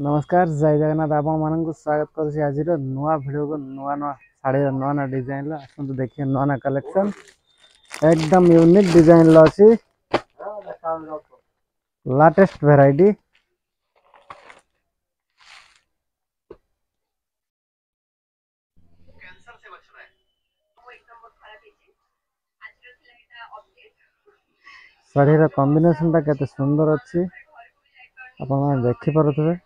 नमस्कार जय जगन्नाथ आपण मानक स्वागत करुच्ची आज नुआ भिडियो को नुआ नुआ साड़ी नुआ नुआ डिजाइन आसतु देखिए नुआ नुआ कलेक्शन एकदम यूनिक डिजाइन अच्छी लेटेस्ट वेराइटी शाढ़ीर कॉम्बिनेशन केते सुंदर अच्छी आपण देखि पारुथिबे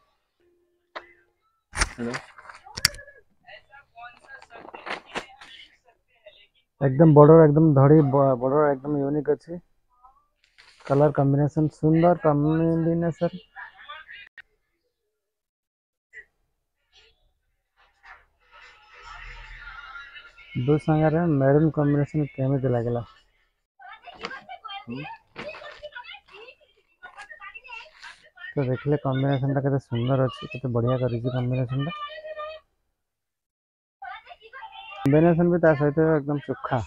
एकदम बॉर्डर एकदम धड़ी बॉर्डर एकदम यूनिक अच्छी कलर कॉम्बिनेशन सुंदर कॉम्बिनेशन दो संगारे मेरून कॉम्बिनेशन केमिति लागला तो देखले कॉम्बिनेशन केते सुंदर अच्छी केते बढ़िया करिछि कॉम्बिनेशन भी ता सहित एकदम चोखा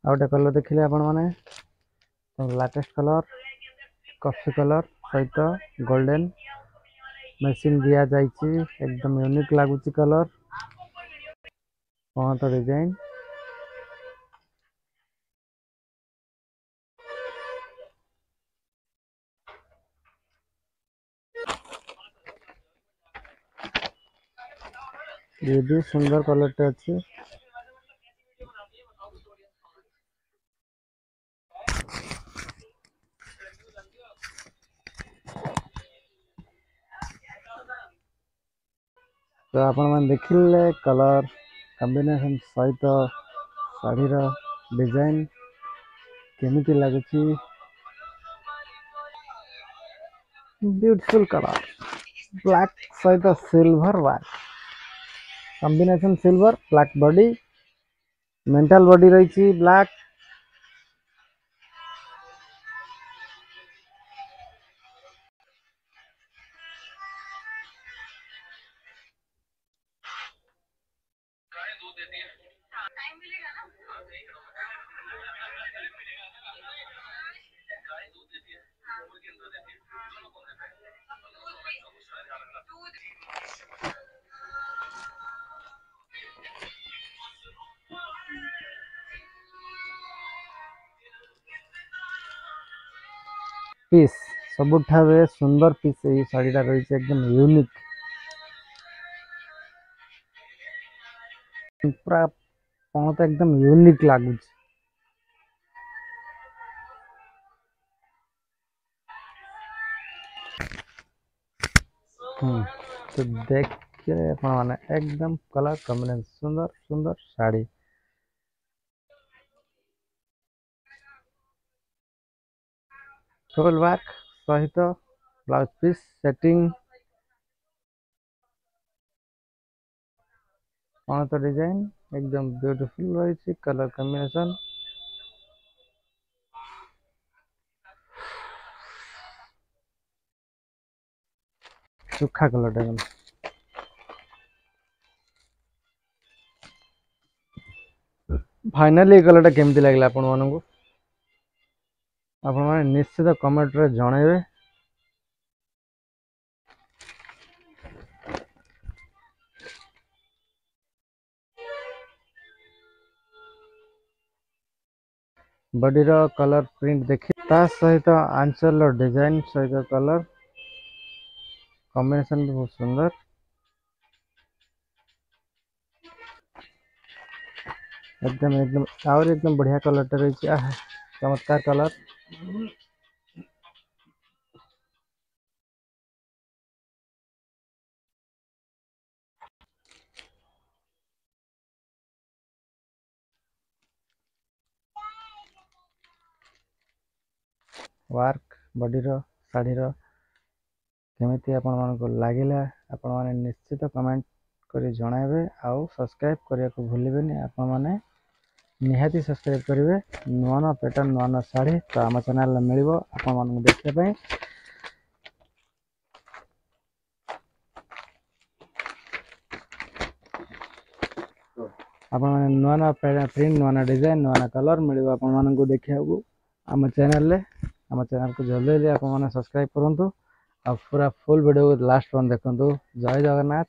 आउटे कलर देखिले आपण माने लेटेस्ट कलर कॉफी कलर सहित गोल्डन मशीन दिया जाइछि एकदम यूनिक लागुछि कलर कौन तो डिजाइन ये भी सुंदर कलर टे अच्छी तो आपण मन देखिले कलर कॉम्बिनेशन सहित साड़ीर डिजाइन केमिति लागुछि ब्यूटीफुल कलर ब्लैक सहित silver work combination silver black body mental body रही ब्लैक पीस सबुठारे सुंदर पीस ये शाड़ीटा रही एकदम यूनिक पूरा पणत एकदम यूनिक लगुच तो देखिए माने एकदम कलर कॉम्बिनेशन सुंदर सुंदर शाड़ी फुल वर्क सहित ब्लाउज पीस सेटिंग कौन तो डिजाइन एकदम ब्यूटीफुल रही कलर कॉम्बिनेशन सुखा कलर टा फाइनली कलर टा केमती लगला आपण मानू आपण माने निश्चित कमेंट रे जणाइबे बॉडी रो कलर प्रिंट देखि ता सहित आंचल डिजाइन सहित कलर कॉम्बिनेशन भी बहुत सुंदर एकदम एकदम और एकदम बढ़िया कलर टे रही चमत्कार कलर वर्क बॉडी रो साड़ी रो केमिति आपण मानको लागिला आपण माने निश्चित कमेंट करी जणाइबे आउ सब्सक्राइब करिया को भूलिबेनी आपण माने निहाती सब्सक्राइब करेंगे नुआ नुआ पैटर्न नुआ नुआ शाढ़ी तो आम चैनल मिल आप देखने आपण मैंने नुआ नुआ प्रिंट नुआ नुआ डिजाइन नुआ नुआ कलर मिल आपण देखा आम चैनल आम चैनल को जल्दी जल्दी आप सब्सक्राइब करूँ आ पूरा फुल वीडियो लास्ट वन देखूँ। जय जगन्नाथ।